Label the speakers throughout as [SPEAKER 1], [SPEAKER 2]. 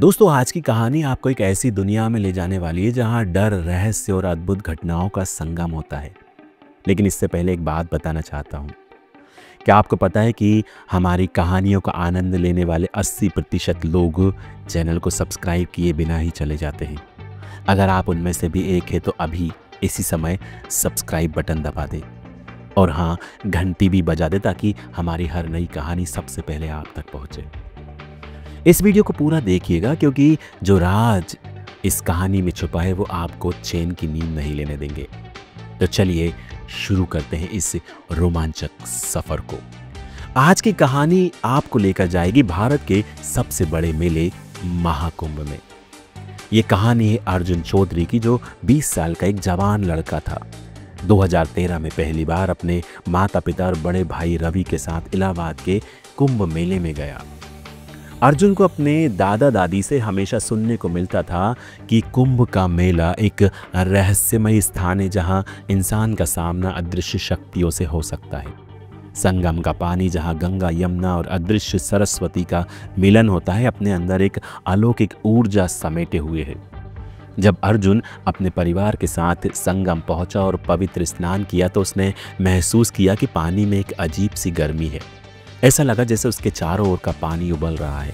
[SPEAKER 1] दोस्तों, आज की कहानी आपको एक ऐसी दुनिया में ले जाने वाली है जहां डर, रहस्य और अद्भुत घटनाओं का संगम होता है। लेकिन इससे पहले एक बात बताना चाहता हूं। क्या आपको पता है कि हमारी कहानियों का आनंद लेने वाले 80% लोग चैनल को सब्सक्राइब किए बिना ही चले जाते हैं। अगर आप उनमें से भी एक है तो अभी इसी समय सब्सक्राइब बटन दबा दें और हाँ, घंटी भी बजा दे ताकि हमारी हर नई कहानी सबसे पहले आप तक पहुंचे। इस वीडियो को पूरा देखिएगा क्योंकि जो राज इस कहानी में छुपा है वो आपको चैन की नींद नहीं लेने देंगे। तो चलिए शुरू करते हैं इस रोमांचक सफर को। आज की कहानी आपको लेकर जाएगी भारत के सबसे बड़े मेले महाकुंभ में। ये कहानी है अर्जुन चौधरी की, जो 20 साल का एक जवान लड़का था। 2013 में पहली बार अपने माता पिता और बड़े भाई रवि के साथ इलाहाबाद के कुंभ मेले में गया। अर्जुन को अपने दादा दादी से हमेशा सुनने को मिलता था कि कुंभ का मेला एक रहस्यमय स्थान है जहां इंसान का सामना अदृश्य शक्तियों से हो सकता है। संगम का पानी जहां गंगा, यमुना और अदृश्य सरस्वती का मिलन होता है, अपने अंदर एक अलौकिक ऊर्जा समेटे हुए है। जब अर्जुन अपने परिवार के साथ संगम पहुंचा और पवित्र स्नान किया तो उसने महसूस किया कि पानी में एक अजीब सी गर्मी है। ऐसा लगा जैसे उसके चारों ओर का पानी उबल रहा है।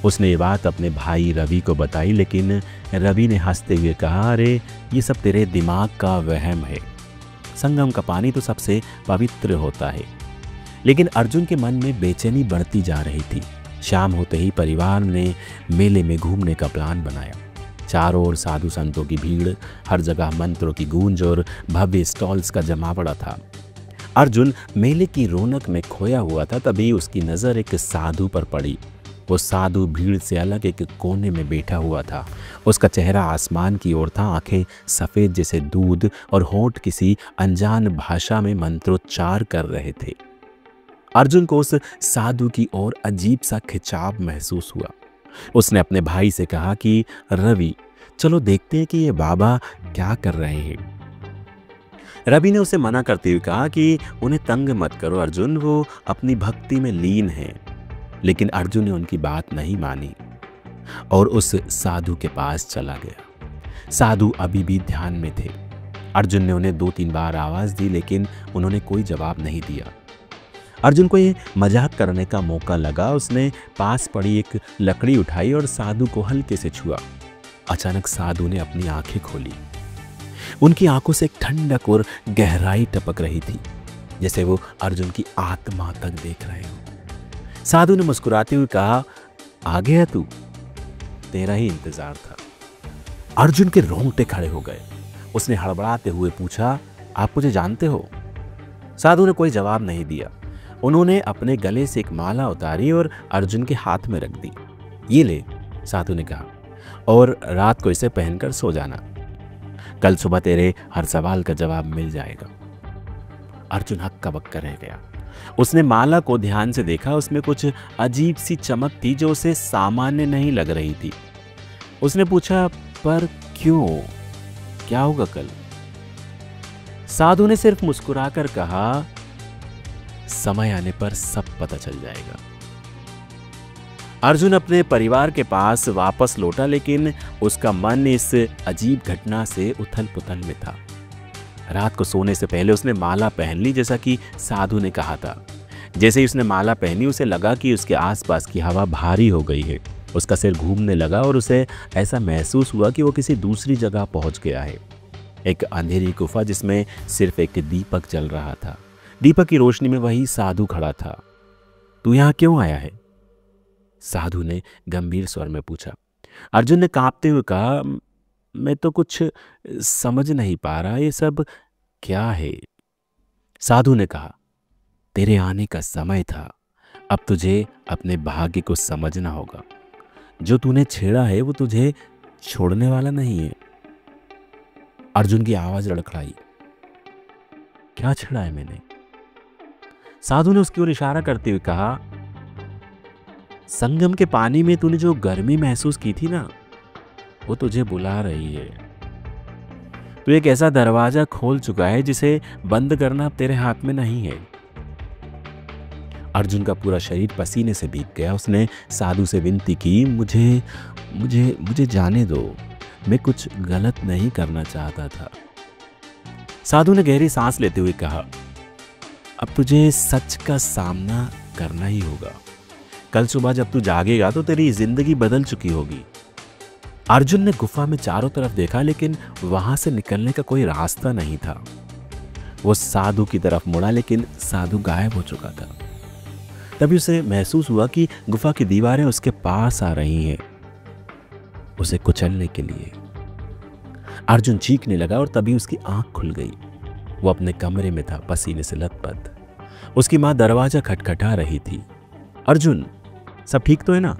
[SPEAKER 1] उसने ये बात अपने भाई रवि को बताई, लेकिन रवि ने हंसते हुए कहा, अरे ये सब तेरे दिमाग का वहम है। संगम का पानी तो सबसे पवित्र होता है। लेकिन अर्जुन के मन में बेचैनी बढ़ती जा रही थी। शाम होते ही परिवार ने मेले में घूमने का प्लान बनाया। चारों ओर साधु संतों की भीड़, हर जगह मंत्रों की गूंज और भव्य स्टॉल्स का जमावड़ा था। अर्जुन मेले की रौनक में खोया हुआ था। तभी उसकी नज़र एक साधु पर पड़ी। वो साधु भीड़ से अलग एक कोने में बैठा हुआ था। उसका चेहरा आसमान की ओर था, आंखें सफ़ेद जैसे दूध और होंठ किसी अनजान भाषा में मंत्रोच्चार कर रहे थे। अर्जुन को उस साधु की ओर अजीब सा खिंचाव महसूस हुआ। उसने अपने भाई से कहा कि रवि, चलो देखते हैं कि ये बाबा क्या कर रहे हैं। रवि ने उसे मना करते हुए कहा कि उन्हें तंग मत करो अर्जुन, वो अपनी भक्ति में लीन हैं। लेकिन अर्जुन ने उनकी बात नहीं मानी और उस साधु के पास चला गया। साधु अभी भी ध्यान में थे। अर्जुन ने उन्हें 2-3 बार आवाज दी, लेकिन उन्होंने कोई जवाब नहीं दिया। अर्जुन को ये मजाक करने का मौका लगा। उसने पास पड़ी एक लकड़ी उठाई और साधु को हल्के से छुआ। अचानक साधु ने अपनी आंखें खोली। उनकी आंखों से एक ठंडक और गहराई टपक रही थी, जैसे वो अर्जुन की आत्मा तक देख रहे हो। साधु ने मुस्कुराते हुए कहा, आ गया तू, तेरा ही इंतजार था। अर्जुन के रोंगटे खड़े हो गए। उसने हड़बड़ाते हुए पूछा, आप मुझे जानते हो? साधु ने कोई जवाब नहीं दिया। उन्होंने अपने गले से एक माला उतारी और अर्जुन के हाथ में रख दी। ये ले, साधु ने कहा, और रात को इसे पहनकर सो जाना। कल सुबह तेरे हर सवाल का जवाब मिल जाएगा। अर्जुन हक्का बक्का रह गया। उसने माला को ध्यान से देखा। उसमें कुछ अजीब सी चमक थी जो उसे सामान्य नहीं लग रही थी। उसने पूछा, पर क्यों? क्या होगा कल? साधु ने सिर्फ मुस्कुराकर कहा, समय आने पर सब पता चल जाएगा। अर्जुन अपने परिवार के पास वापस लौटा, लेकिन उसका मन इस अजीब घटना से उथल पुथल में था। रात को सोने से पहले उसने माला पहन ली, जैसा कि साधु ने कहा था। जैसे ही उसने माला पहनी, उसे लगा कि उसके आसपास की हवा भारी हो गई है। उसका सिर घूमने लगा और उसे ऐसा महसूस हुआ कि वो किसी दूसरी जगह पहुंच गया है। एक अंधेरी गुफा जिसमें सिर्फ एक दीपक जल रहा था। दीपक की रोशनी में वही साधु खड़ा था। तू यहाँ क्यों आया है? साधु ने गंभीर स्वर में पूछा। अर्जुन ने कांपते हुए कहा, मैं तो कुछ समझ नहीं पा रहा, ये सब क्या है? साधु ने कहा, तेरे आने का समय था। अब तुझे अपने भाग्य को समझना होगा। जो तूने छेड़ा है वो तुझे छोड़ने वाला नहीं है। अर्जुन की आवाज लड़खड़ाई। क्या छेड़ा है मैंने? साधु ने उसकी ओर इशारा करते हुए कहा, संगम के पानी में तूने जो गर्मी महसूस की थी ना, वो तुझे बुला रही है। तू एक ऐसा दरवाजा खोल चुका है जिसे बंद करना अब तेरे हाथ में नहीं है। अर्जुन का पूरा शरीर पसीने से भीग गया। उसने साधु से विनती की, मुझे मुझे मुझे जाने दो, मैं कुछ गलत नहीं करना चाहता था। साधु ने गहरी सांस लेते हुए कहा, अब तुझे सच का सामना करना ही होगा। कल सुबह जब तू जागेगा तो तेरी जिंदगी बदल चुकी होगी। अर्जुन ने गुफा में चारों तरफ देखा, लेकिन वहां से निकलने का कोई रास्ता नहीं था। वो साधु की तरफ मुड़ा, लेकिन साधु गायब हो चुका था। तभी उसे महसूस हुआ कि गुफा की दीवारें उसके पास आ रही हैं, उसे कुचलने के लिए। अर्जुन चीखने लगा और तभी उसकी आंख खुल गई। वो अपने कमरे में था, पसीने से लथपथ। उसकी मां दरवाजा खटखटा रही थी। अर्जुन, सब ठीक तो है ना?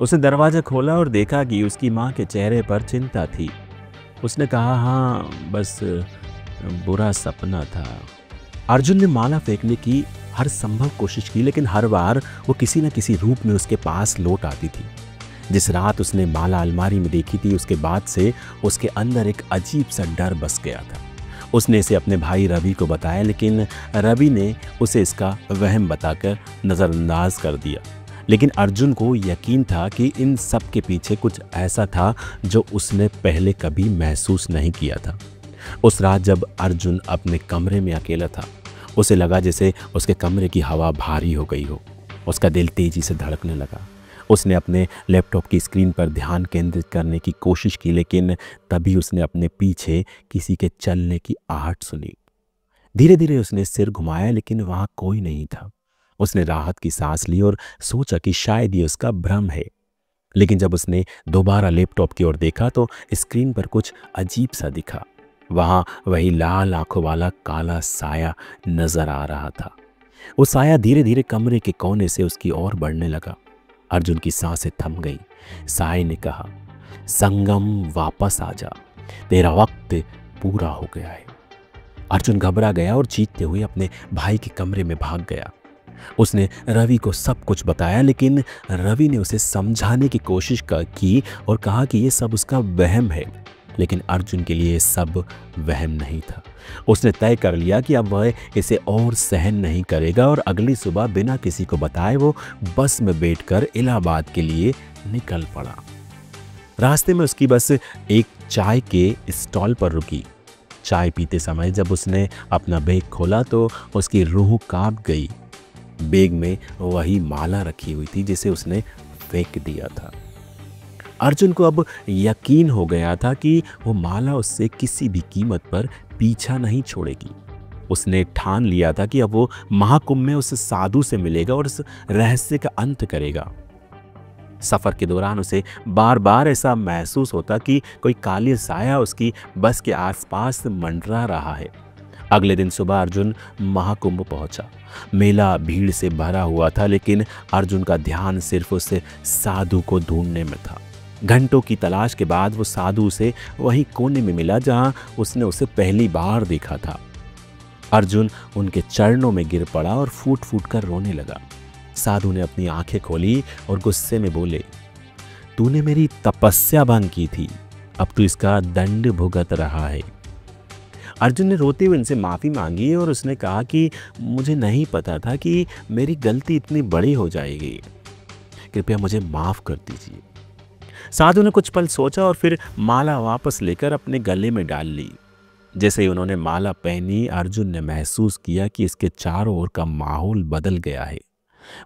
[SPEAKER 1] उसने दरवाजा खोला और देखा कि उसकी मां के चेहरे पर चिंता थी। उसने कहा, हाँ, बस बुरा सपना था। अर्जुन ने माला फेंकने की हर संभव कोशिश की, लेकिन हर बार वो किसी न किसी रूप में उसके पास लौट आती थी। जिस रात उसने माला अलमारी में देखी थी, उसके बाद से उसके अंदर एक अजीब सा डर बस गया था। उसने इसे अपने भाई रवि को बताया, लेकिन रवि ने उसे इसका वहम बताकर नज़रअंदाज कर दिया। लेकिन अर्जुन को यकीन था कि इन सब के पीछे कुछ ऐसा था जो उसने पहले कभी महसूस नहीं किया था। उस रात जब अर्जुन अपने कमरे में अकेला था, उसे लगा जैसे उसके कमरे की हवा भारी हो गई हो। उसका दिल तेजी से धड़कने लगा। उसने अपने लैपटॉप की स्क्रीन पर ध्यान केंद्रित करने की कोशिश की, लेकिन तभी उसने अपने पीछे किसी के चलने की आहट सुनी। धीरे धीरे उसने सिर घुमाया, लेकिन वहां कोई नहीं था। उसने राहत की सांस ली और सोचा कि शायद ये उसका भ्रम है। लेकिन जब उसने दोबारा लैपटॉप की ओर देखा तो स्क्रीन पर कुछ अजीब सा दिखा। वहां वही लाल आंखों वाला काला साया नजर आ रहा था। वो साया धीरे धीरे कमरे के कोने से उसकी ओर बढ़ने लगा। अर्जुन की सांसें थम गई। साय ने कहा, संगम वापस आ जा, तेरा वक्त पूरा हो गया है। अर्जुन घबरा गया और चीखते हुए अपने भाई के कमरे में भाग गया। उसने रवि को सब कुछ बताया, लेकिन रवि ने उसे समझाने की कोशिश की और कहा कि ये सब उसका वहम है। लेकिन अर्जुन के लिए सब वहम नहीं था। उसने तय कर लिया कि अब वह इसे और सहन नहीं करेगा और अगली सुबह बिना किसी को बताए वो बस में बैठकर इलाहाबाद के लिए निकल पड़ा। रास्ते में उसकी बस एक चाय के स्टॉल पर रुकी। चाय पीते समय जब उसने अपना बैग खोला तो उसकी रूह कांप गई। बैग में वही माला रखी हुई थी जिसे उसने फेंक दिया था। अर्जुन को अब यकीन हो गया था कि वो माला उससे किसी भी कीमत पर पीछा नहीं छोड़ेगी। उसने ठान लिया था कि अब वो महाकुंभ में उस साधु से मिलेगा और उस रहस्य का अंत करेगा। सफर के दौरान उसे बार बार ऐसा महसूस होता कि कोई काली साया उसकी बस के आसपास मंडरा रहा है। अगले दिन सुबह अर्जुन महाकुंभ पहुंचा। मेला भीड़ से भरा हुआ था, लेकिन अर्जुन का ध्यान सिर्फ उस साधु को ढूंढने में था। घंटों की तलाश के बाद वो साधु उसे वही कोने में मिला जहां उसने उसे पहली बार देखा था। अर्जुन उनके चरणों में गिर पड़ा और फूट फूट कर रोने लगा। साधु ने अपनी आंखें खोली और गुस्से में बोले, तूने मेरी तपस्या भंग की थी, अब तू इसका दंड भुगत रहा है। अर्जुन ने रोते हुए उनसे माफ़ी मांगी और उसने कहा कि मुझे नहीं पता था कि मेरी गलती इतनी बड़ी हो जाएगी, कृपया मुझे माफ़ कर दीजिए। साधु ने कुछ पल सोचा और फिर माला वापस लेकर अपने गले में डाल ली। जैसे ही उन्होंने माला पहनी, अर्जुन ने महसूस किया कि इसके चारों ओर का माहौल बदल गया है।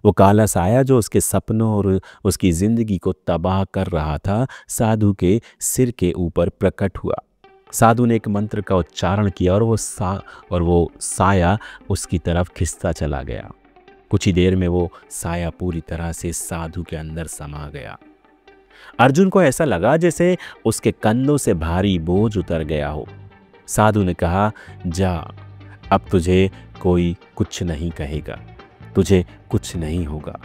[SPEAKER 1] वो काला साया जो उसके सपनों और उसकी जिंदगी को तबाह कर रहा था, साधु के सिर के ऊपर प्रकट हुआ। साधु ने एक मंत्र का उच्चारण किया और वो साया उसकी तरफ खिंचता चला गया। कुछ ही देर में वो साया पूरी तरह से साधु के अंदर समा गया। अर्जुन को ऐसा लगा जैसे उसके कंधों से भारी बोझ उतर गया हो। साधु ने कहा, जा, अब तुझे कोई कुछ नहीं कहेगा, तुझे कुछ नहीं होगा,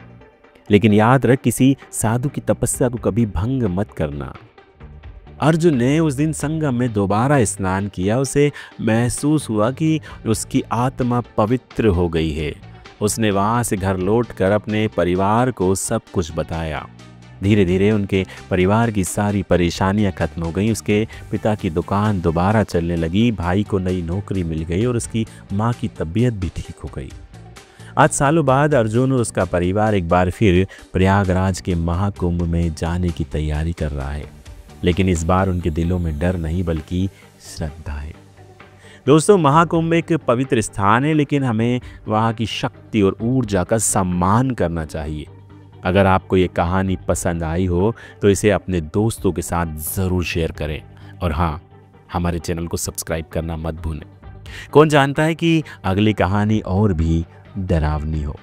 [SPEAKER 1] लेकिन याद रख, किसी साधु की तपस्या को कभी भंग मत करना। अर्जुन ने उस दिन संगम में दोबारा स्नान किया। उसे महसूस हुआ कि उसकी आत्मा पवित्र हो गई है। उसने वहां से घर लौटकर अपने परिवार को सब कुछ बताया। धीरे धीरे उनके परिवार की सारी परेशानियां खत्म हो गईं। उसके पिता की दुकान दोबारा चलने लगी, भाई को नई नौकरी मिल गई और उसकी माँ की तबीयत भी ठीक हो गई। आज सालों बाद अर्जुन और उसका परिवार एक बार फिर प्रयागराज के महाकुंभ में जाने की तैयारी कर रहा है, लेकिन इस बार उनके दिलों में डर नहीं बल्कि श्रद्धा है। दोस्तों, महाकुंभ एक पवित्र स्थान है, लेकिन हमें वहाँ की शक्ति और ऊर्जा का सम्मान करना चाहिए। अगर आपको ये कहानी पसंद आई हो तो इसे अपने दोस्तों के साथ ज़रूर शेयर करें, और हाँ, हमारे चैनल को सब्सक्राइब करना मत भूलें। कौन जानता है कि अगली कहानी और भी डरावनी हो।